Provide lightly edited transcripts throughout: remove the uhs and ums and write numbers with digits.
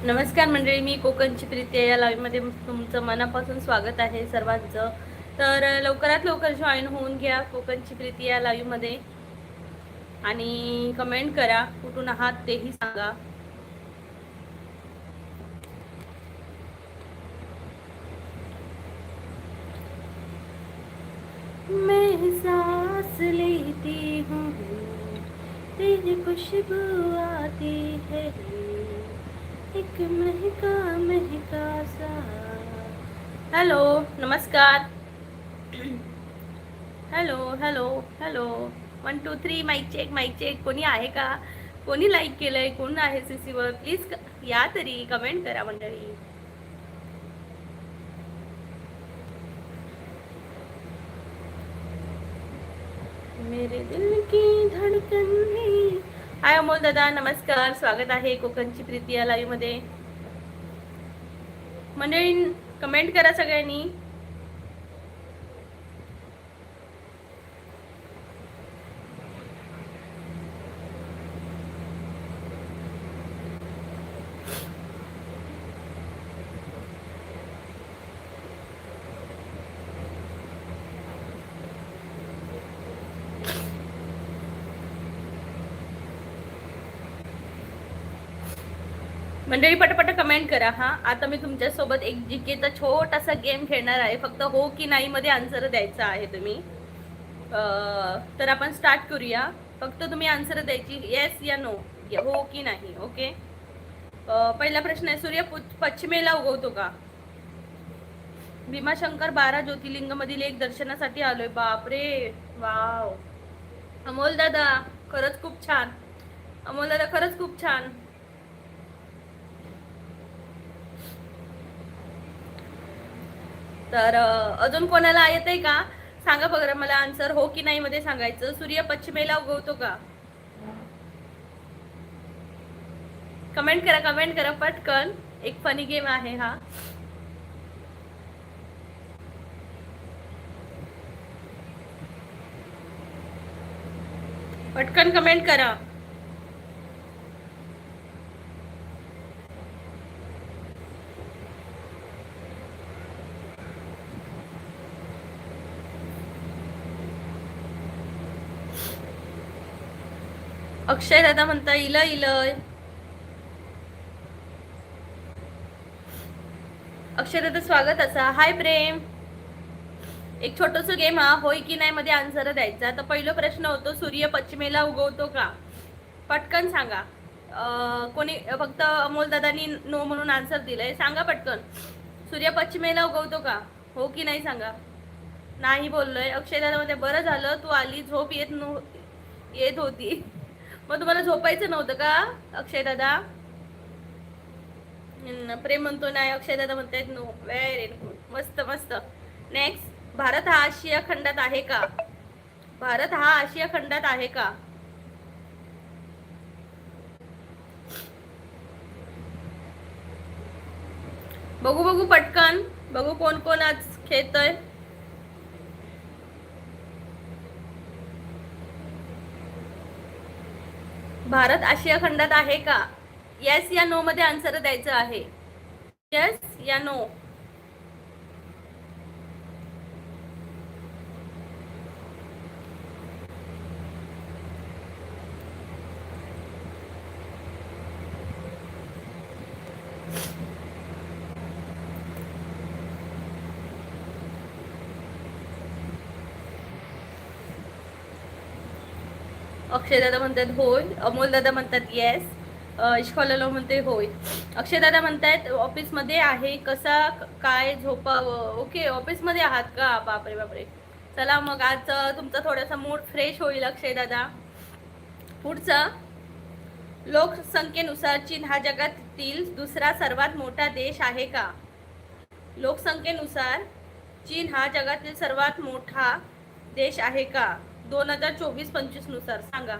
नमस्कार मंडळी, मी कोकणची प्रीती या लाईव्हमध्ये तुमचं मनापासून स्वागत आहे सर्वांचं. तर लवकरात लवकर जॉईन होऊन घ्या कोकणची प्रीती या लाईव्हमध्ये आणि कमेंट करा, कुठून आहात तेही सांगा. मैं सांस लेती हूँ, तेरी खुशबू आती है, एक महका महका सा. हॅलो, नमस्कार. Hello hello hello, 1 2 3 mike check. कोणी आहे का? कोणी लाईक केलंय? कोण आहे सीसीवर? प्लीज या तरी, कमेंट करा मंडळी. मेरे दिल की धडकन है. हाय अमोल दादा, नमस्कार. स्वागत आहे कोकणची प्रीती या लाईव्ह मध्ये. मंडळी कमेंट करा सगळ्यांनी. मंडळी पटपट कमेंट करा. हा, आता मी तुमच्यासोबत एक जीकेचा छोटासा गेम खेळणार आहे. फक्त हो की नाही मध्ये आन्सर द्यायचा आहे तुम्ही. तर आपण स्टार्ट करूया. फक्त तुम्ही आन्सर द्यायची येस या नो, हो की नाही. ओके. पहिला प्रश्न आहे, सूर्य पश्चिमेला उगवतो का? भीमाशंकर 12 ज्योतिर्लिंग मधील एक दर्शनासाठी आलोय. बापरे, वाव. अमोल दादा खरंच खूप छान. अमोल दादा खरंच खूप छान. तर अजून कोणाला येतंय का? सांगा बघा मला आन्सर. हो की नाही मध्ये सांगायचं. सूर्य पश्चिमेला उगवतो का? कमेंट करा पटकन. एक फनी गेम आहे हा. पटकन कमेंट करा. अक्षय दादा म्हणता इलय इलय. अक्षय दादा स्वागत असा. हाय प्रेम. एक छोटस गेम हा, होय की नाही मध्ये आन्सर द्यायचा. तर पहिला प्रश्न होतो, सूर्य पश्चिमेला उगवतो का? पटकन सांगा. कोणी फक्त अमोल दादानी नो म्हणून आन्सर दिलंय. सांगा पटकन. सूर्य पश्चिमेला उगवतो का? हो की नाही सांगा. नाही बोललोय. अक्षय दादा मध्ये बरं झालं तू आली. झोप येत होती. मग तुम्हाला झोपायचं नव्हतं का अक्षय दादा? प्रेम म्हणतो नाही. अक्षय दादा म्हणतायत नो. Very good. मस्त मस्त. नेक्स्ट. भारत हा आशिया खंडात आहे का? भारत हा आशिया खंडात आहे का? बघू पटकन. बघू कोण कोण आज खेळतोय. भारत आशिया खंडात आहे का? येस या नो मध्ये आन्सर द्यायचं आहे. येस या नो. अक्षय दादा म्हणतात होय. अमोल दादा म्हणतात येस. इश्कॉललो म्हणते होय. अक्षय दादा म्हणतात ऑफिस मध्ये आहे. कसा काय झोपा? ओके, ऑफिस मध्ये आहात का? बापरे बापरे. चला मग आज तुमचा थोडासा मूड फ्रेश होईल अक्षय दादा. पुढचा, लोकसंख्येनुसार चीन हा जगातील दुसरा सर्वात मोठा देश आहे का? लोकसंख्येनुसार चीन हा जगातील सर्वात मोठा देश आहे का? 2024-25 नुसार सांगा.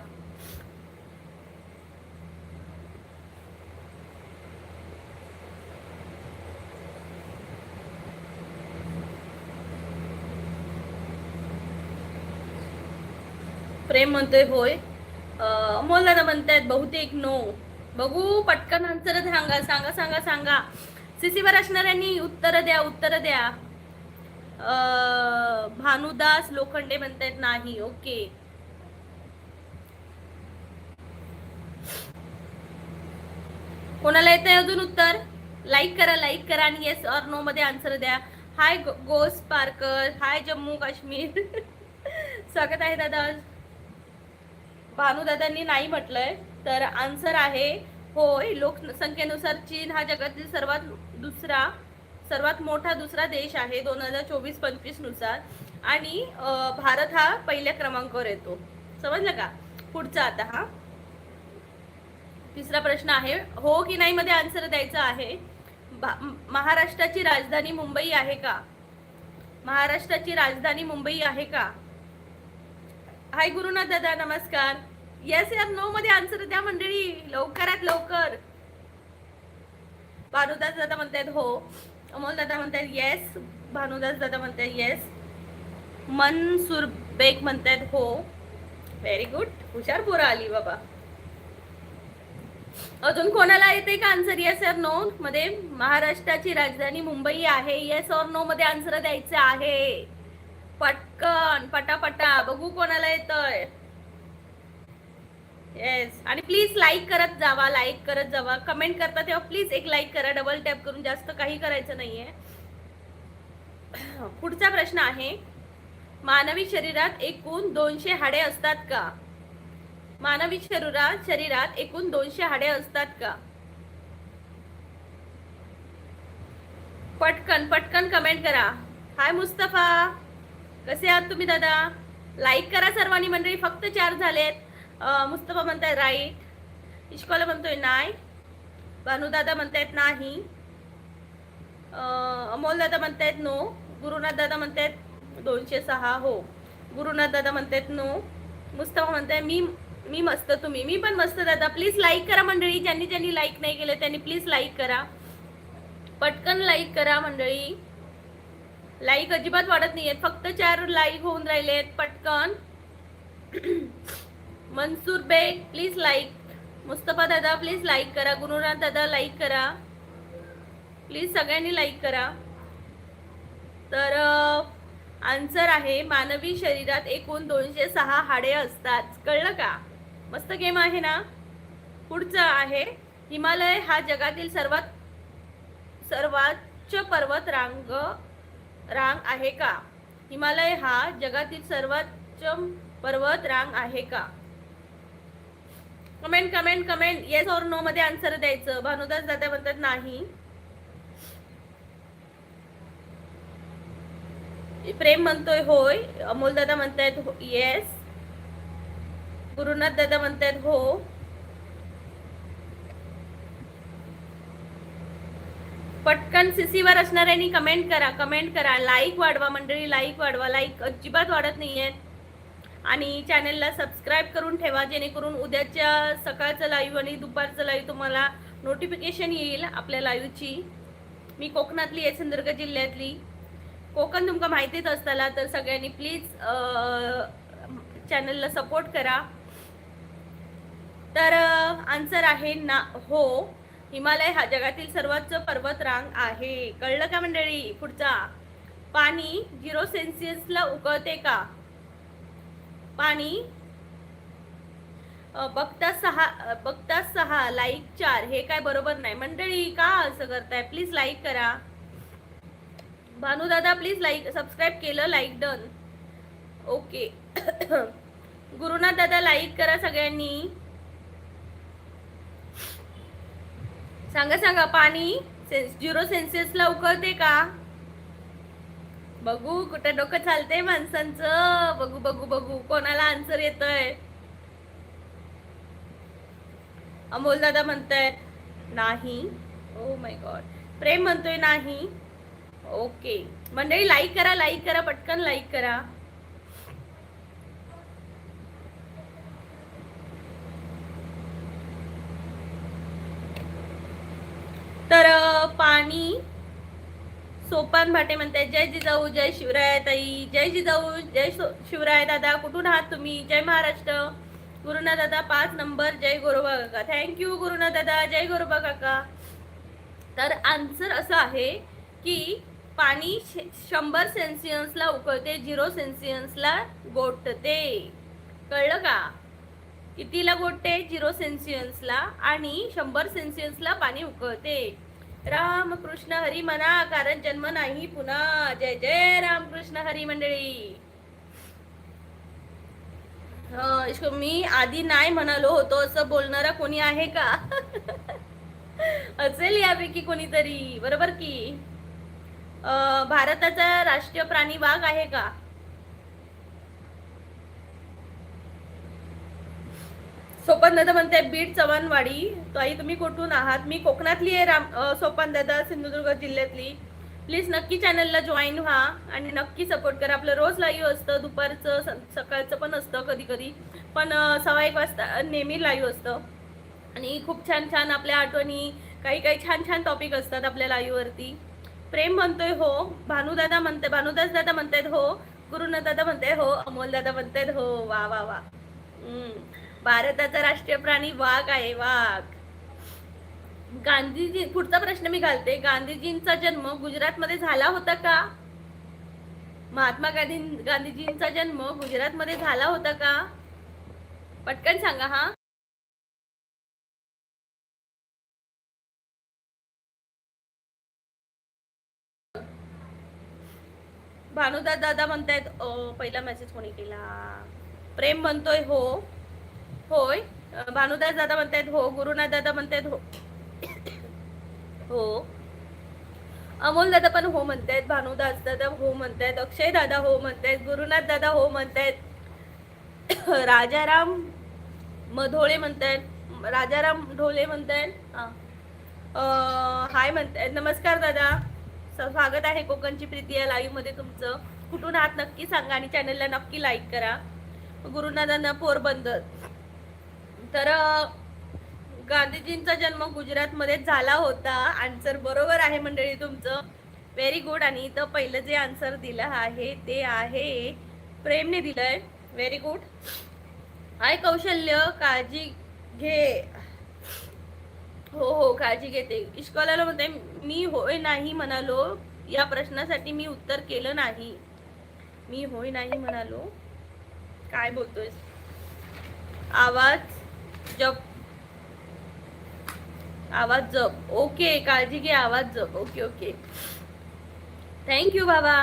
प्रेम म्हणतोय होय. अमोल दादा म्हणतायत बहुतेक नो. बघू पटकन आन्सर सांगा सांगा सांगा सांगा. सीसीवर असणाऱ्यांनी उत्तर द्या उत्तर द्या. भानुदास लोखंडे म्हणतायत नाही. ओके, कोणाला येत आहे अजून उत्तर? लाईक करा आणि येस और नो मध्ये आन्सर द्या. हाय गोस पार्कर, हाय जम्मू काश्मीर. स्वागत आहे दादा. भानुदादांनी नाही म्हटलंय, तर आन्सर आहे होय. लोकसंख्येनुसार चीन हा जगातील सर्वात मोठा दुसरा देश आहे 2024-25 नुसार, आणि भारत हा पहिल्या क्रमांकावर येतो. समजलं का? पुढचा आता हा तिसरा प्रश्न आहे, हो की नाही मध्ये आन्सर द्यायचा आहे. महाराष्ट्राची राजधानी मुंबई आहे का? महाराष्ट्राची राजधानी मुंबई आहे का? हाय गुरुनाथ दादा, नमस्कार. येस या नो मध्ये आन्सर द्या मंडळी, लवकरात लवकर. भानुदास दादा म्हणतात हो, अमोल दादा म्हणतात येस, भानुदास दादा म्हणतात येस, मनसूर बेग म्हणतात हो. व्हेरी गुड, हुशार पोरं आली बाबा. अजून कोणाला येते का आन्सर येस और नो मध्ये? महाराष्ट्राची राजधानी मुंबई आहे, येस और नो मध्ये आन्सर द्यायचं आहे. पटकन पटापटा बघू कोणाला येतंय. येस, आणि प्लीज लाईक करत जावा, लाईक करत जावा. कमेंट करता तेव्हा प्लीज एक लाईक करा, डबल टॅप करून, जास्त काही करायचं नाहीये. पुढचा प्रश्न आहे, मानवी शरीरात एकूण 200 हाडे असतात का? मानवी शरीरात एकूण 200 हाडे असतात का? पटकन पटकन कमेंट करा. हाय मुस्तफा, कसे आहात तुम्ही दादा? लाईक करा सर्वांनी मंडळी, फक्त 4 झालेत. मुस्तफा म्हणताय राईट, इश्कॉला म्हणतोय नाही, भानुदादा म्हणतायत नाही, अमोल दादा म्हणतायत नो, गुरुनाथ दादा म्हणतायत 206 हो, गुरुनाथ दादा म्हणतायत नो, मुस्तफा म्हणताय मी मस्त, तुम्ही? मी पण मस्त दादा. प्लीज लाईक करा मंडळी, ज्यांनी लाईक नाही केलं त्यांनी प्लीज लाईक करा, पटकन लाईक करा मंडळी. लाईक अजिबात वाढत नाहीयेत, फक्त 4 लाईक होऊन राहिलेत. पटकन. मनसूर बेग प्लीज लाईक, मुस्तफा दादा प्लीज लाईक करा, गुरुनाथ दादा लाईक करा, प्लीज सगळ्यांनी लाईक करा. तर आन्सर आहे, मानवी शरीरात एकूण 206 हाडे असतात. कळलं का? मस्त गेम आहे ना. पुढचा आहे, हिमालय हा जगातील सर्वोच्च पर्वत रांग आहे का? हिमालय हा जगातील सर्वोच्च पर्वत रांग आहे का? कमेंट कमेंट कमेंट, येस और नो मध्ये आन्सर द्यायचं. भानुदास दादा म्हणतात नाही, प्रेम म्हणतोय होय, अमोल दादा म्हणतायत येस, गुरुनाथ दादा म्हणतायत हो. पटकन सीसीवर असणाऱ्यांनी कमेंट करा, लाईक वाढवा मंडळी, लाईक वाढवा. लाईक अजिबात वाढत नाहीयेत. आणि चॅनलला सबस्क्राईब करून ठेवा, जेणेकरून उद्याच्या सकाळचं लाईव्ह आणि दुपारचं लाईव्ह तुम्हाला नोटिफिकेशन येईल आपल्या लाईव्हची. मी कोकणातली आहे, सिंधुदुर्ग जिल्ह्यातली. कोकण तुमका माहितीच असताना, तर सगळ्यांनी प्लीज चॅनलला सपोर्ट करा. तर आन्सर आहे ना हो, हिमालय हा जगातील सर्वोच्च पर्वत रांग आहे. कळलं का मंडळी? पुढचा, पाणी 0 सेल्सिअसला उकळते का? पाणी बघता 6 लाईक 4, हे काय बरोबर नाही मंडळी. का असं करताय? प्लीज लाईक करा. भानुदादा प्लीज लाईक, सबस्क्राईब केलं, लाईक डन. ओके. गुरुनाथ दादा लाईक करा सगळ्यांनी. सांगा पाणी 0 सेल्सिअसला उकळते का? बघू कुठं डोकं चालतंय माणसांचं. बघू कोणाला आन्सर येतोय. अमोल दादा म्हणतायत नाही. Oh my God. प्रेम म्हणतोय नाही. ओके मंडळी, लाईक करा, पटकन लाईक करा. तर पाणी, सोपान भाटे म्हणताय जय जिजाऊ, जय शिवराय ताई, जय जिजाऊ, जय शिवराय दादा. कुठून आहात तुम्ही? जय महाराष्ट्र. गुरुनाथ दादा 5 नंबर. जय गोरोबा काका. थँक्यू गुरुनाथ दादा. जय गोरोबा काका. तर आन्सर असं आहे की पाणी 100 सेल्सिअसला उकळते, 0 सेल्सिअसला गोठते. कळलं का? कितीला गोठते? 0 सेल्सिअसला, आणि 100 सेल्सिअसला पाणी उकळते. रामकृष्ण हरी म्हणा, कारण जन्म नाही पुन्हा. जय जय रामकृष्ण हरी मंडळी. मी आधी नाही म्हणालो होतो असं बोलणारा कोणी आहे का? असेल यापैकी कोणीतरी, बरोबर की. भारताचा राष्ट्रीय प्राणी वाघ आहे का? सोपान दादा म्हणते बीड चव्हाणवाडी. ताई तुम्ही कुठून आहात? मी कोकणातली आहे. सोपान दादा सिंधुदुर्ग जिल्ह्यातली. प्लीज नक्की चॅनलला जॉईन व्हा आणि नक्की सपोर्ट करा. आपलं रोज लाईव्ह असतं, दुपारचं सकाळचं पण असतं कधी कधी, पण 1:15 वाजता नेहमी लाईव्ह असतं. आणि खूप छान छान आपल्या आठवणी, काही काही छान छान टॉपिक असतात आपल्या लाईव्हवरती. प्रेम म्हणतोय हो. भानुदादा म्हणते, भानुदास दादा म्हणतायत हो. गुरुनाथ दादा म्हणताय हो. अमोल दादा म्हणतायत हो. वा वा वा. भारताचा राष्ट्रीय प्राणी वाघ आहे, वाघ. गांधीजी, पुढचा प्रश्न मी घालते. गांधीजींचा जन्म गुजरातमध्ये झाला होता का? महात्मा गांधीजींचा जन्म गुजरातमध्ये झाला होता का? पटकन सांगा हा. भानुदास दादा म्हणतायत पहिला मेसेज कोणी केला? प्रेम म्हणतोय हो. होय. भानुदास दादा म्हणतायत हो. गुरुनाथ दादा म्हणतायत हो. हो. अमोल दादा पण हो म्हणतायत. भानुदास दादा हो म्हणतायत. अक्षय दादा हो म्हणतायत. गुरुनाथ दादा हो म्हणतायत. राजाराम मधोळे म्हणतायत. राजाराम ढोले म्हणतायत. हाय म्हणतायत. नमस्कार दादा, स्वागत आहे कोकणची प्रीती या लाईव्ह मध्ये तुमचं. कुठून आहात नक्की सांगा आणि चॅनलला नक्की लाईक करा. गुरुनाथांना पोरबंदर. तर गांधीजींचा जन्म गुजरातमध्ये झाला होता. आन्सर बरोबर आहे मंडळी तुमचं. Very good. आणि इथं पहिलं जे आन्सर दिलं आहे ते आहे प्रेमने दिलंय. Very good. हाय कौशल्य, काळजी घे. हो हो, काळजी घेते. इश्कॉलाला म्हणते मी होय नाही म्हणालो, या प्रश्नासाठी मी उत्तर केलं नाही. मी होय नाही म्हणालो, काय बोलतोय? आवाज जप, आवाज जप. ओके, काळजी घे, आवाज जप. ओके ओके, थँक्यू बाबा.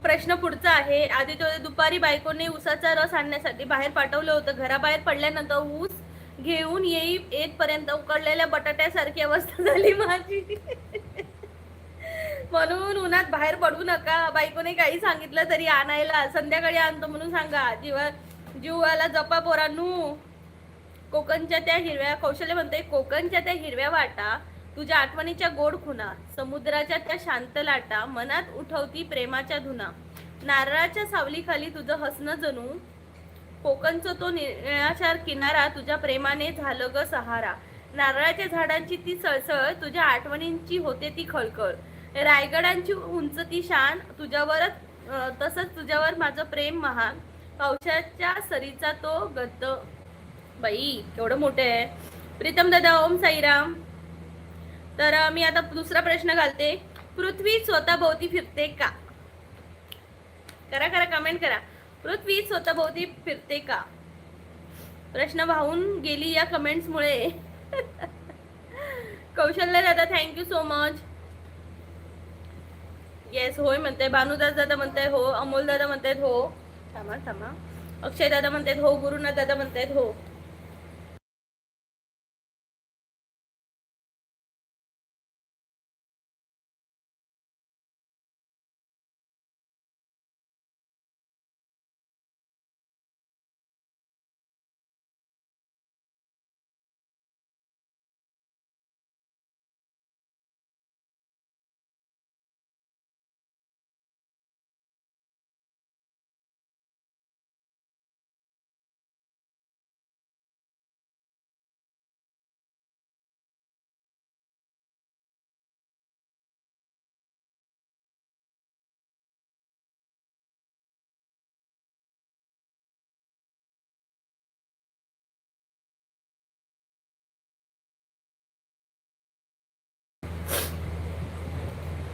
प्रश्न पुढचा आहे. आदित्य, दुपारी बायकोने ऊसाचा रस आणण्यासाठी बाहेर पाठवलं होतं. घराबाहेर पडल्यानंतर ऊस घेऊन येईपर्यंत उकडलेल्या बटाट्यासारखी अवस्था झाली माझी. म्हणून उन्हात बाहेर पडू नका. बायकोने काही सांगितलं तरी आणायला, संध्याकाळी आणतो म्हणून सांगा. जीवाला जपा पोरांनू. कोकणच्या त्या हिरव्या, कौशल्य म्हणते कोकणच्या त्या हिरव्या वाटा, तुझ्या आठवणीच्या गोड खुणा, समुद्राच्या त्या शांत लाटा, मनात उठवती प्रेमाच्या धुना, नारळाच्या सावलीखाली तुझं हसणं जणू, कोकणचा तो निळाशार किनारा, तुझ्या प्रेमाने झालं ग सहारा, नारळाच्या झाडांची ती सळसळ, तुझ्या आठवणींची होते ती खळखळ, रायगडांची उंच ती शान, तुझ्यावरच तसंच तुझ्यावर माझं प्रेम महान, पावसाच्या सरीचा तो गद्द. बाई केवढं मोठे आहे. प्रीतम दादा ओम साईराम. तर मी आता दुसरा प्रश्न घालते. पृथ्वी स्वतःभोवती फिरते का? करा करा, कमेंट करा. पृथ्वी स्वतःभोवती फिरते का? प्रश्न वाहून गेली या कमेंट्स मुळे. कौशल्य दादा थँक्यू सो मच. येस होय म्हणते. भानुदास दादा म्हणताय हो. अमोल दादा म्हणतायत हो. थांबा थांबा. अक्षय दादा म्हणतायत हो. गुरुनाथ दादा म्हणतायत हो.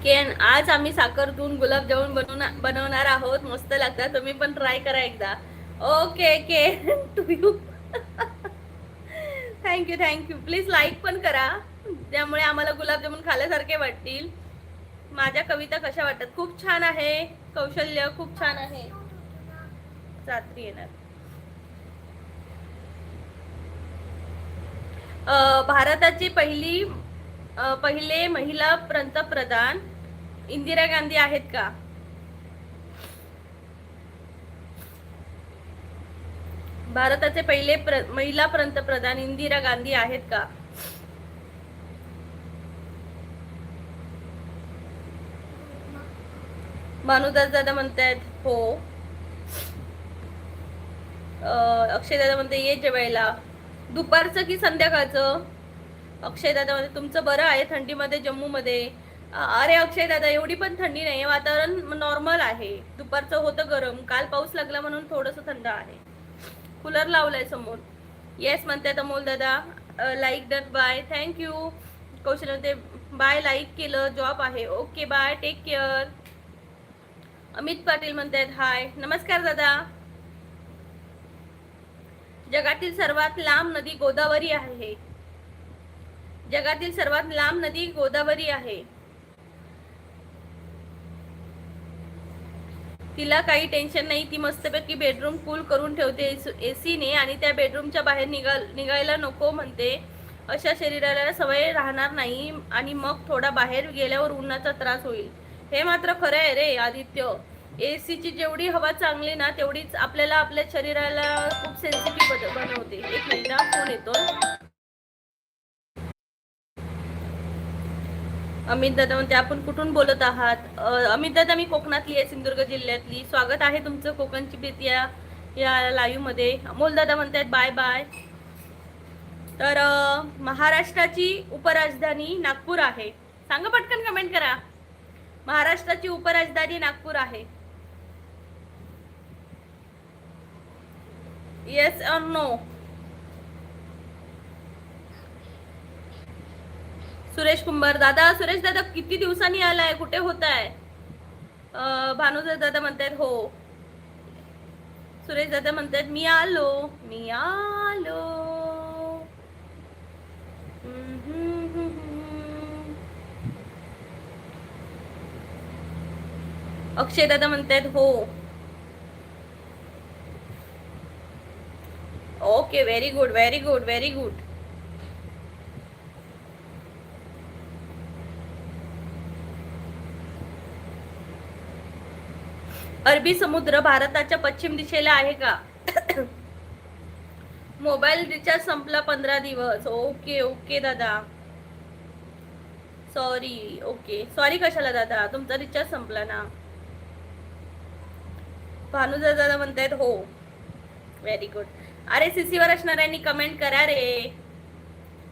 केन आज आम्ही साखर दूध गुलाबजामुन बनवणार आहोत. मस्त लागतात, तुम्ही पण ट्राय करा एकदा. ओके के टू यू. Thank you thank you. प्लीज लाईक पण करा, त्यामुळे आम्हाला गुलाबजामुन खाल्ल्यासारखे वाटतील. माझ्या कविता कशा वाटतात? खूप छान आहे कौशल्य, खूप छान आहे. रात्री येणार. भारताची पहिले महिला पंतप्रधान इंदिरा गांधी आहेत का? भारताचे पहिले महिला पंतप्रधान इंदिरा गांधी आहेत का? भानुदास दादा म्हणतायत हो. अक्षय दादा म्हणते ये जेवायला. दुपारचं की संध्याकाळचं? अक्षय दादा म्हणते तुमचं बरं आहे थंडीमध्ये जम्मूमध्ये. अरे अक्षय दादा, एवढी पण थंडी नाही, वातावरण नॉर्मल आहे. दुपारचं होतं गरम, काल पाऊस लागला म्हणून थोडंसं थंड आहे. कूलर लावलाय समोर. येस म्हणतात Amol Dada. Like done bye, thank you. Kaushal म्हणते बाय, लाईक केलं, जॉब आहे. Okay bye, take care. Amit Patil म्हणतात हाय. नमस्कार दादा. जगातील सर्वात लांब नदी गोदावरी आहे. जगातील सर्वात लांब नदी गोदावरी आहे. तिला काही टेन्शन नाही, ती मस्तपैकी बेडरूम कूल करून ठेवते एसीने आणि त्या बेडरूमच्या बाहेर निघायला नको म्हणते. अशा शरीराला सवय राहणार नाही आणि मग थोडा बाहेर गेल्यावर उन्हाचा त्रास होईल. हे मात्र खरं आहे रे आदित्य. एसीची जेवढी हवा चांगली ना, तेवढीच आपल्याला आपल्या शरीराला खूप सेन्सिटिव्ह बनवते. एक मिनिट, फोन येतो. अमित दादा म्हणते आपण कुठून बोलत आहात? अमित दादा मी कोकणातली आहे, सिंधुदुर्ग जिल्ह्यातली. स्वागत आहे तुमचं कोकणची प्रीती या लाईव्ह मध्ये. अमोल दादा म्हणतात बाय बाय. तर महाराष्ट्राची उपराजधानी नागपूर आहे. सांगा पटकन, कमेंट करा. महाराष्ट्राची उपराजधानी नागपूर आहे. येस और नो? सुरेश कुंभार दादा. सुरेश दादा किती दिवसांनी आलाय, कुठे होत आहे? भानुदास दादा म्हणतात हो. सुरेश दादा म्हणतात मी आलो, मी आलो. अक्षय दादा म्हणतात हो. Okay, very good very good very good. अरबी समुद्र भारताच्या पश्चिम दिशेला आहे का? मोबाईल रिचार्ज संपला 15 दिवस. ओके ओके दादा, सॉरी. ओके, सॉरी कशाला दादा, तुमचा रिचार्ज संपला ना. भानुदास दादा म्हणतायत हो. Very good. अरे सीसीवर असणाऱ्यांनी कमेंट करा रे.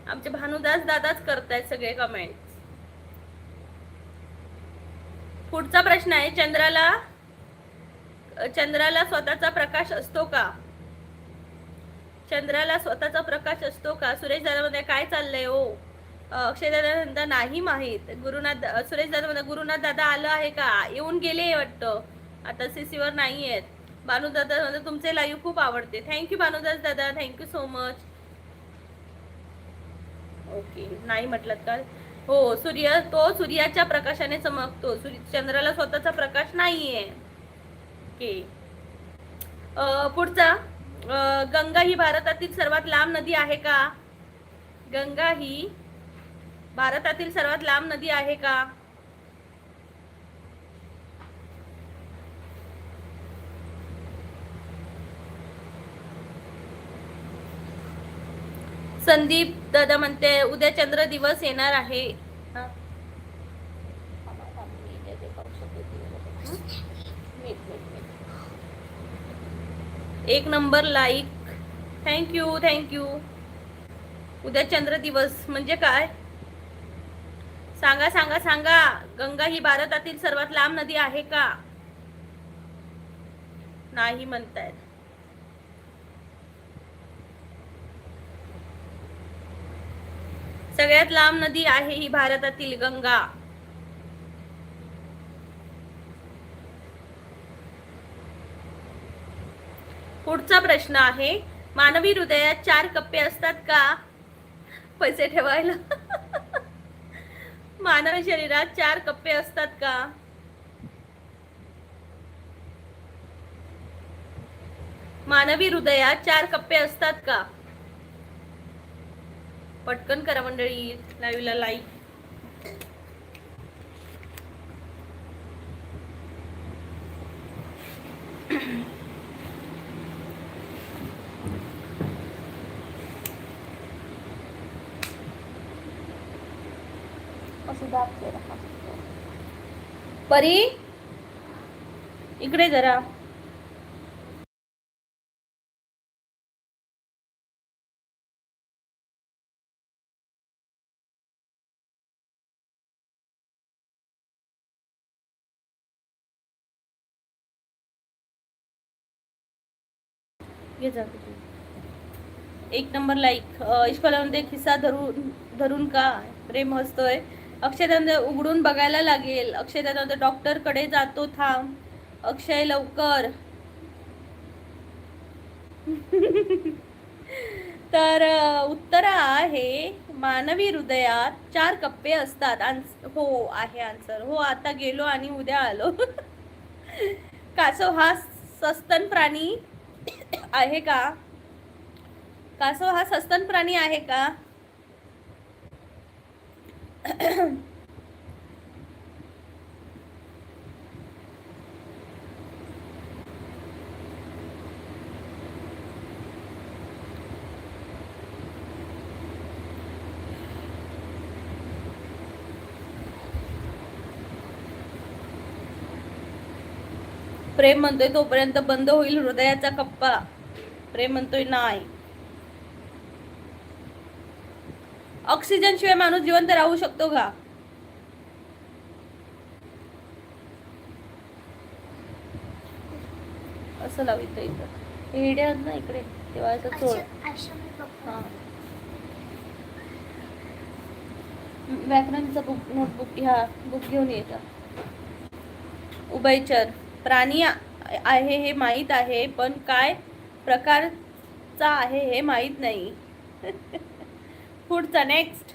आमचे भानुदास दादाच करतायत सगळे कमेंट. पुढचा प्रश्न आहे, चंद्राला स्वतःचा प्रकाश असतो का? चंद्राला स्वतःचा प्रकाश असतो का? सुरेश दादा मध्ये काय चाललंय हो? अक्षय दादा म्हणता नाही माहित. सुरेश दादा म्हणता गुरुनाथ दादा आलं आहे का? येऊन गेले वाटतं, आता सीसीवर नाही आहेत. भानुदादा म्हणता तुमचे लाईव्ह खूप आवडते. थँक्यू भानुदास दादा, थँक्यू सो मच. ओके, नाही म्हटलं का? हो, सूर्याच्या प्रकाशाने चमकतो. चंद्राला स्वतःचा प्रकाश नाहीये. ओके. पुढचा, गंगा ही भारतातील सर्वात लांब नदी आहे का? गंगा ही भारतातील सर्वात लांब नदी आहे का? संदीप दादा म्हणते उद्या चंद्र दिवस येणार आहे. एक नंबर लाईक, थँक्यू थँक्यू. उद्या चंद्र दिवस म्हणजे काय? सांगा सांगा सांगा. गंगा ही भारतातील सर्वात लांब नदी आहे का? नाही म्हणतायत. सगळ्यात लांब नदी आहे ही भारतातील गंगा. पुढचा प्रश्न आहे, मानवी हृदयात 4 कप्पे असतात का? पैसे ठेवायला. मानवी शरीरात 4 कप्पे असतात का? मानवी हृदयात 4 कप्पे असतात का? पटकन करा मंडळी, लाईव्हला लाईक. परी इकडे जरा. एक नंबर लाईक. इश्कलामध्ये खिस्सा धरून का प्रेम हसतोय. अक्षय उघडून बघायला लागेल. अक्षय त्यानंतर डॉक्टर कडे जातो, थांब. अक्षय लवकर. तर उत्तर आहे, मानवी हृदयात 4 कप्पे असतात. हो आहे आन्सर. हो, आता गेलो आणि उद्या आलो. कासव हा सस्तन प्राणी आहे का? कासव हा सस्तन प्राणी आहे का? प्रेम म्हणतोय तोपर्यंत बंद होईल हृदयाचा कप्पा. प्रेम म्हणतोय नाही. ऑक्सिजन शिवाय माणूस जिवंत राहू शकतो का? असं लावित इथं हेड्या ना इकडे तेव्हा असं चोळ. व्याकरणचा बुक, नोटबुक ह्या बुक घेऊन येता. उभयचर प्राणी आहे हे माहीत आहे, पण काय प्रकारचा आहे हे माहीत नाही. पुढचा नेक्स्ट.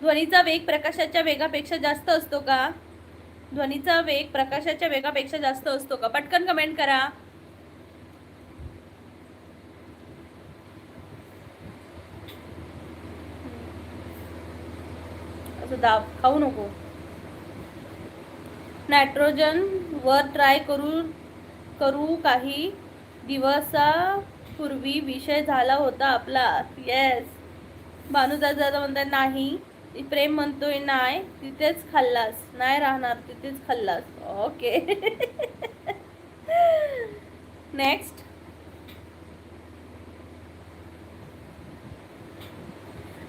ध्वनीचा वेग प्रकाशाच्या वेगापेक्षा जास्त असतो का? ध्वनीचा वेग प्रकाशाच्या वेगापेक्षा जास्त असतो का? पटकन कमेंट करा. असं दाब खाऊ नको. नायट्रोजन वर ट्राय करू काही दिवसापूर्वी विषय झाला होता आपला. येस. भानुदादा म्हणतात नाही. प्रेम म्हणतोय नाही, तिथेच खाल्लास. नाही राहणार, तिथेच खाल्लास. Okay. Next.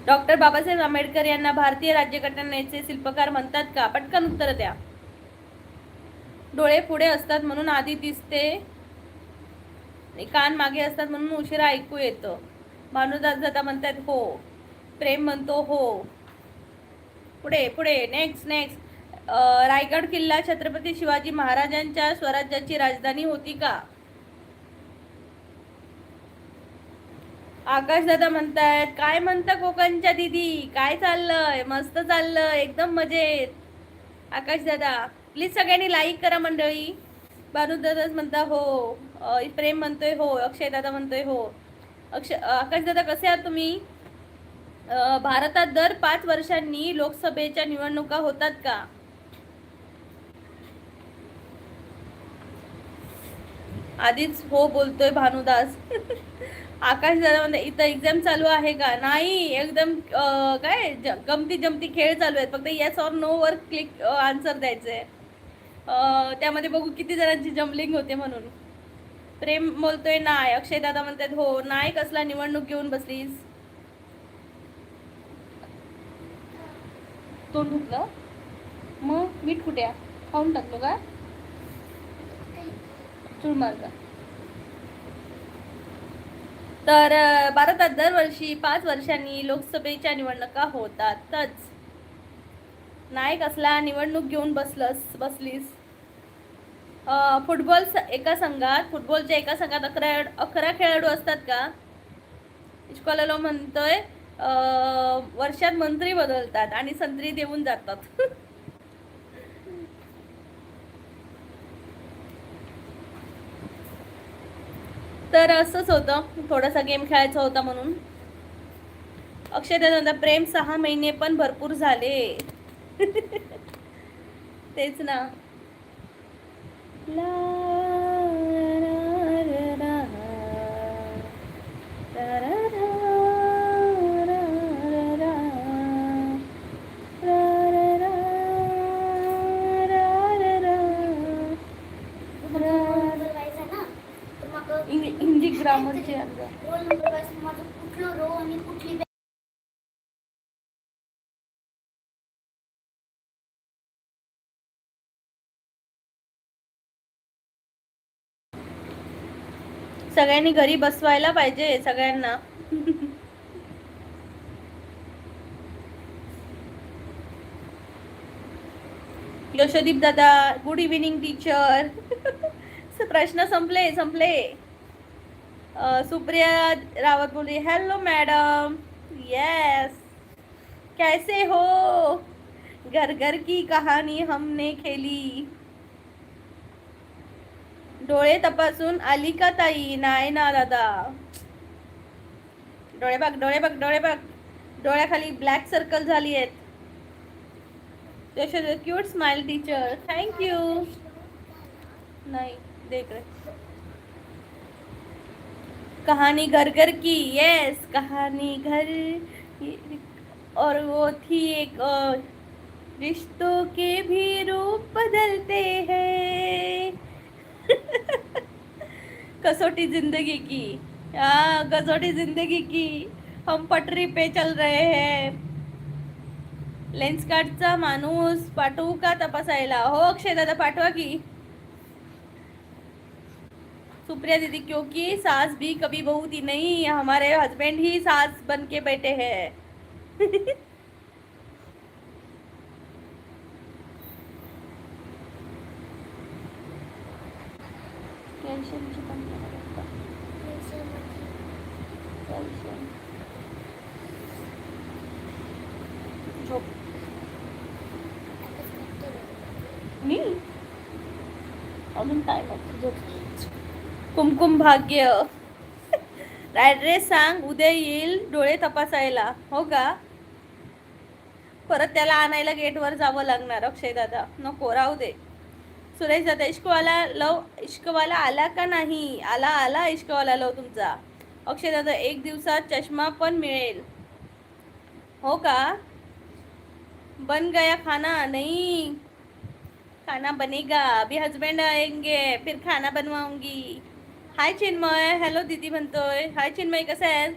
Doctor Babasaheb Ambedkar यांना भारतीय राज्यघटनेचे शिल्पकार म्हणतात का? पटकन उत्तर द्या. डोळे पुढे असतात म्हणून आधी दिसते, कान मागे असतात म्हणून उशिरा ऐकू येतं. भानुदादा म्हणतात हो. प्रेम म्हणतो हो. पुढे पुढे. Next next. रायगड किल्ला छत्रपती शिवाजी महाराजांच्या स्वराज्याची राजधानी होती का? आकाशदादा म्हणतायत काय म्हणता कोकणच्या दीदी, काय चाललंय? मस्त चाललंय, एकदम मजेत. आकाशदादा प्लीज सगळ्यांनी लाईक करा मंडळी. भानुदादाच म्हणता हो. प्रेम म्हणतोय हो. अक्षय दादा म्हणतोय हो. आकाशदादा कसे आहात तुम्ही? भारतात दर 5 वर्षांनी लोकसभेच्या निवडणुका होतात का? आधीच हो बोलतोय भानुदास. आकाश दादा म्हणते इथं एक्झाम चालू आहे का? नाही, एकदम काय गमती जमती खेळ चालू आहेत. फक्त येस ऑर नो वर क्लिक आन्सर द्यायचंय. त्यामध्ये बघू किती जणांची जमलिंग होते म्हणून. प्रेम बोलतोय नाही. अक्षय दादा म्हणतात हो. नाही कसला निवडणूक घेऊन बसलीस? तोंड धुतलं मग मीठ कुठे खाऊन टाकलो का? चूळ मार का? तर भारतात दरवर्षी 5 वर्षांनी लोकसभेच्या निवडणुका होतातच. नाही कसला निवडणूक घेऊन बसलीस? फुटबॉल एका संघात फुटबॉलच्या एका संघात 11 खेळाडू असतात का? इश्कॉलालो म्हणतोय वर्षात मंत्री बदलतात आणि संत्री देऊन जातात. तर असंच होतं, थोडासा गेम खेळायचा होता म्हणून. अक्षय दादा प्रेम 6 महिने पण भरपूर झाले. तेच ना. ला हिंदी ग्रामरचे सगळ्यांनी घरी बसवायला पाहिजे सगळ्यांना. यशोदीप दादा गुड इव्हिनिंग टीचर. प्रश्न संपले. सुप्रिया रावत बोली हेलो मैडम. यस कैसे हो? घर घर की कहानी हमने खेली. डोळे तपासून आली का ताई? नाही ना दादा. डोळे बघ डोळ्याखाली ब्लॅक सर्कल झाली आहेत. Cute smile teacher thank you. नाही देख रहे कहानी घर घर की. यस कहानी घर और वो थी एक रिश्तों के भी रूप बदलते हैं. कसौटी जिंदगी की. कसौटी जिंदगी की. हम पटरी पे चल रहे हैं. लेन्स कार्डचा माणूस पाठवू का तपासायला? हो अक्षय दादा पाठवा की. सुप्रिया दीदी क्योंकि सास भी कभी बहू थी नहीं, हमारे हस्बैंड ही सास बन के बैठे हैं. अजून टाइम कुमकुम भाग्य. ॲड्रेस सांग उद्या येईल डोळे तपासायला. हो का? परत त्याला आणायला गेटवर जावं लागणार. अक्षय दादा नको राहू दे. सुरेश दादा इश्कवाला आला का नाही? आला इश्कवाला लव तुमचा. अक्षय दादा 1 दिवसात चष्मा पण मिळेल. हो का? बन गया खाना? नहीं खाना बनेगा. अभी हस्बैंड आएंगे फिर खाना बनवाऊंगी. हाय चिन्मय. हॅलो दीदी म्हणतोय. हाय चिन्मय कसं आहे?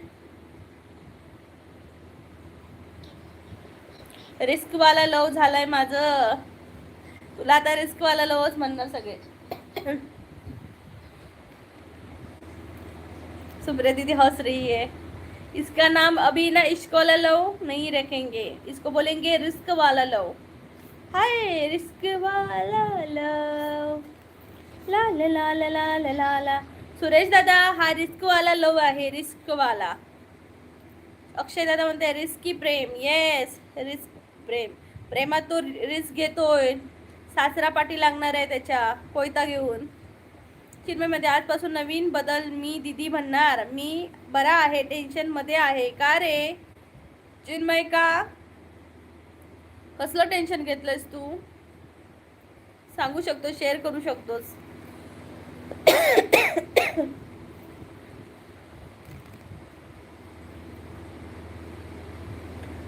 रिस्कवाला लव झालाय माझं. तुला आता रिस्कवाला लवच म्हणणार सगळे. सुप्रिया दीदी हंस रही है. इसका नाम अभी ना इश्क वाला लव नहीं रखेंगे, इसको बोलेंगे रिस्क वाला लव. हाय रिस्क वाला लव. ला ला ला ला ला ला ला ला. सुरेश दादा हा रिस्क वाला लव आहे. रिस्क वाला. अक्षय दादा म्हणते रिस्की प्रेम. येस रिस्क प्रेम. प्रेमात तो रिस्क घेतोय. सासरा पाठी लागणार आहे त्याच्या कोयता घेऊन. चिन्मयमध्ये आजपासून नवीन बदल मी दीदी म्हणणार. मी बरा आहे टेन्शन मध्ये आहे. का रे चिन्मय का? कसलं टेन्शन घेतलंयस तू? सांगू शकतो शेअर करू शकतोस.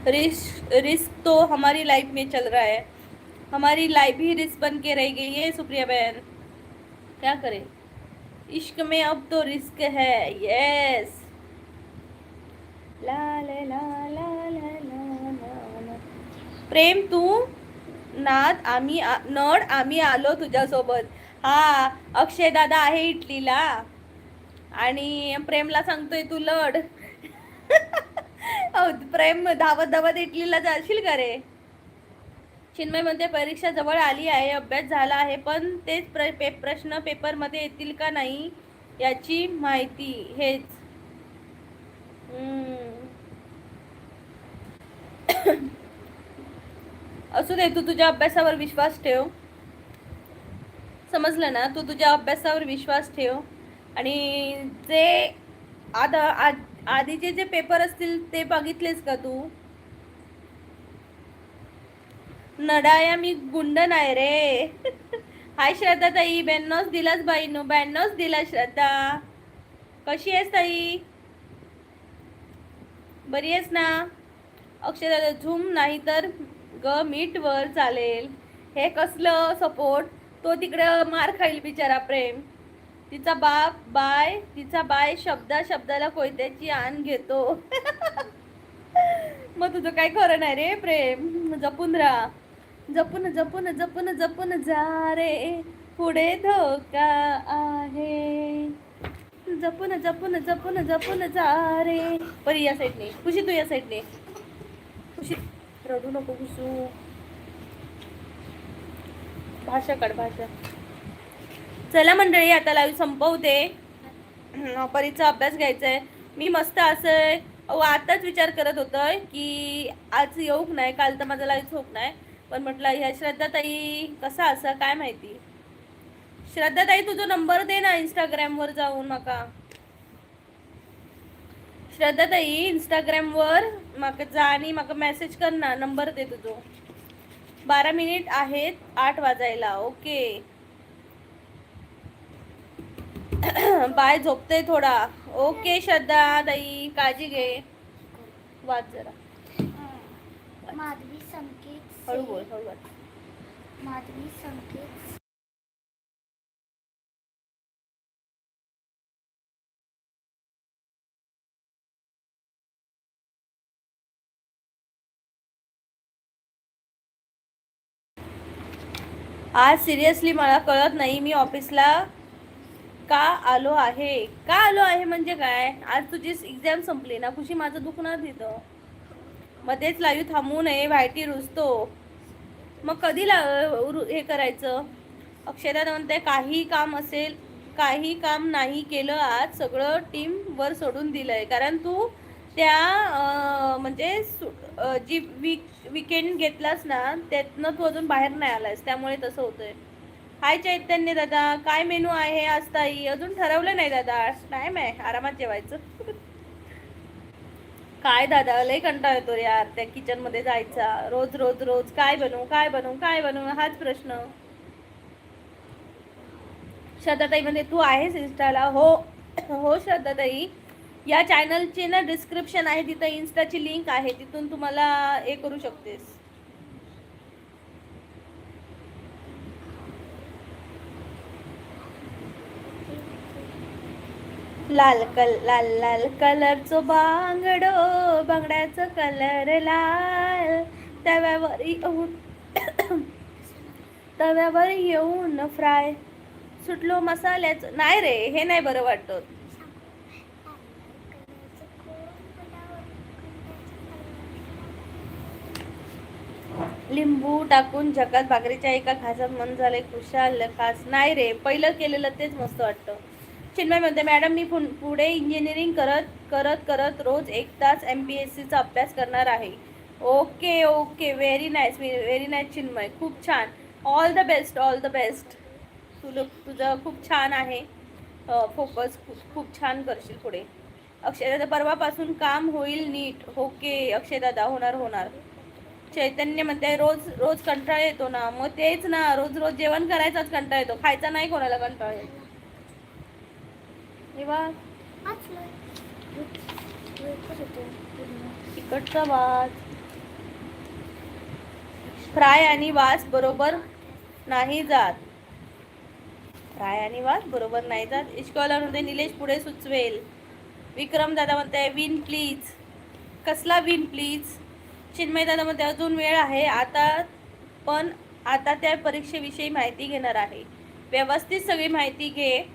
रिस्क तो हमारी लाइफ में चल रहा है. हमारी लाइफ ही रिस्क बन के रह गई है सुप्रिया बहन. क्या करे? इश्क में अब तो रिस्क है. यस ला ला ला ला ला ला. प्रेम तू नाद आम्ही आलो तुझ्यासोबत. हा अक्षय दादा आहे इटलीला आणि प्रेमला सांगतोय तू लढ. प्रेम धावत धावत इटलीला जाशील का रे? चिन्मय म्हणते परीक्षा जवळ आली आहे, अभ्यास झाला आहे, पण तेच प्रश्न पेपरमध्ये येतील का नाही याची माहिती हेच. असू दे, तू तुझ्या अभ्यासावर विश्वास ठेव. समजलं ना? तू तुझ्या अभ्यासावर विश्वास ठेव. आणि जे आधीचे जे पेपर असतील ते बघितलेस का तू? नडाया मी गुंड नाही रे. हाय श्रद्धा ताई, 92 दिलास बाई नो, 92 दिला श्रद्धा. कशी आहेस ताई? बरी आहेस ना? अक्षय झूम नाही तर ग मीट वर चालेल. हे कसलं सपोर्ट? तो तिकडे मार खाईल बिचारा प्रेम. तिचा बाय शब्दाला कोयत्याची आण घेतो. मग तुझं काय खरं नाही रे प्रेम. जपून राहा, जपून जपून जपून जपून जा रे, पुढे धोका आहे. जपून जपून जपून जपून जा रे. परी या साईडने, खुशी तू या साईडने. खुशी रडू नको खुशू. भाषा काढ भाषा. चला मंडळी, आता लाईव्ह संपवते. परीचा अभ्यास घ्यायचा आहे. मी मस्त असं आताच विचार करत होतं की आज येऊक नाही, काल तर माझा लाईव्ह होक नाही, पण म्हटलं ह्या श्रद्धाताई कसा असं काय माहिती. श्रद्धाताई तुझा नंबर दे ना इंस्टाग्रामवर जाऊन माका. श्रद्धाताई इंस्टाग्रामवर माका जा आणि माका मेसेज कर ना, नंबर दे तुझो. 12 मिनिट आहेत 8 वाजायला. ओके बाय, झोपते थोडा. ओके श्रद्धा ताई, काळजी घे. वाच जरा. माधवी संकेत, हळू बोल, हळू वाच. माधवी संकेत. आज सिरियसली मला कळत नाही मी ऑफिसला का आलो आहे. का आलो आहे म्हणजे काय? आज तुझी एक्झाम संपली ना खुशी, माझं दुखणार तिथं. मध्येच लाईव्ह थांबवू नये, व्हायटी रुजतो. मग कधी हे करायचं? अक्षदा म्हणते काही काम असेल, काही काम नाही केलं आज, सगळं टीम वर सोडून दिलंय. कारण तू त्या म्हणजे जी वीकेंड घेतलास ना त्यातनं तू अजून बाहेर नाही आलास, त्यामुळे तसं होतंय. हाय चैतन्य दादा, काय मेनू आहे आज ताई? अजून ठरवलं नाही दादा, टाइम आहे, आरामात जेवायचं. काय दादा लय कंटाळा येतो रे यार त्या किचन मध्ये जायचा. रोज रोज रोज काय बनवू काय बनवू काय बनवू हाच प्रश्न. श्रद्धाताई म्हणजे तू आहेस इन्स्टाला? हो हो श्रद्धाताई, या चॅनलचे ना डिस्क्रिप्शन आहे, तिथं इन्स्टाची लिंक आहे, तिथून तुम्हाला हे करू शकतेस. लाल लाल कलरचो बांगडो, बांगड्याचा कलर लाल, तव्यावर येऊन फ्राय, सुटलो मसाल्याचं. नाही रे हे नाही बरं वाटत. लिंबू टाकून झकात भाकरीच्या एका घासात मन झाले खुशाल खास. नाही रे पहिलं केलेलं तेच मस्त वाटतं. चिन्मय म्हणते मॅडम मी पुढे इंजिनिअरिंग करत करत करत रोज 1 तास MPSCचा अभ्यास करणार आहे. Okay okay, very nice very nice Chinmay, खूप छान. All the best all the best. तुझं खूप छान आहे फोकस, खूप छान करशील पुढे. अक्षयदादा परवापासून काम होईल नीट. ओके अक्षयदादा, होणार होणार. चैतन्य म्हणते रोज रोज कंटाळा येतो ना. मग तेच ना, रोज रोज जेवण करायचाच कंटाळा येतो, खायचा नाही कोणाला कंटाळा येतो. तिखटचा वास, फ्राय आणि वास बरोबर नाही जात. फ्राय आणि वास बरोबर नाही जात. इश्कॉलरमध्ये निलेश पुढे सुचवेल. विक्रम दादा म्हणते विन प्लीज. कसला विन प्लीज? चिन्मय दादा म्हणते अजून वेळ आहे आता, पण आता त्या परीक्षेविषयी माहिती घेणार आहे. व्यवस्थित सगळी माहिती घे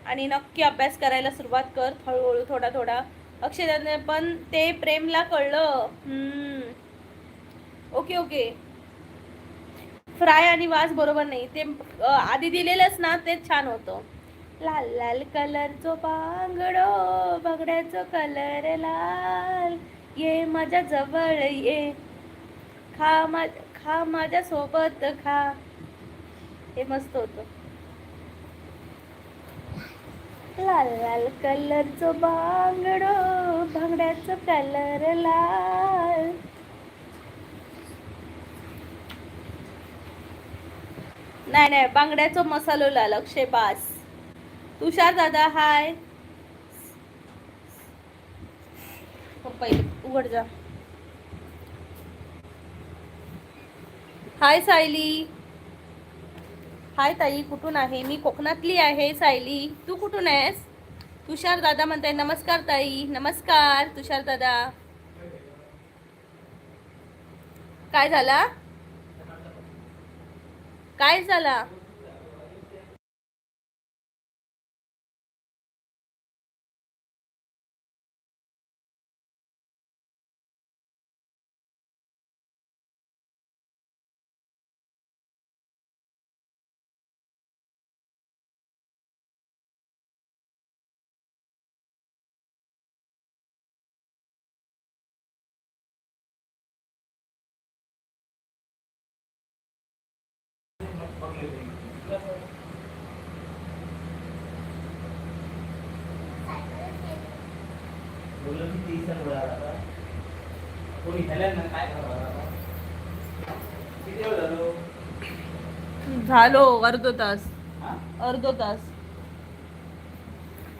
आणि नक्की अभ्यास करायला सुरुवात कर हळूहळू थोडा थोडा. अक्षय पण ते प्रेमला कळलं. ओके ओके, फ्राय आणि वास बरोबर नाही. ते आधी दिलेलंच ना तेच छान होतं. लाल लाल कलरचो बांगडो, बांगड्याचो कलर लाल, ये माझ्या जवळ ये, खा माझ्या सोबत खा. हे मस्त होतं. लाल लाल कलरचो बांगडो, बांगड्याचो कलर लाल. नाही नाही, बांगड्याचो मसालो लाल. अक्षय बास. तुषार दादा हाय. पहिले उघड जा. हाय सायली. हाय ताई, कुठून आहे? मी कोकणातली आहे सायली. तू कुठून आहेस? तुषार दादा म्हणताय नमस्कार ताई. नमस्कार तुषार दादा. काय झाला? काय झाला? झालो अर्धो तास. अर्धो तास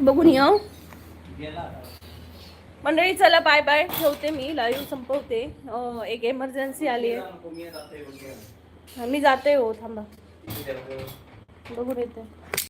बघून येऊ. मंडळी चला बाय बाय, ठेवते मी. लाईव्ह संपवते. एक इमर्जन्सी आली आहे. मी जाते. हो थांबा, बघून येते.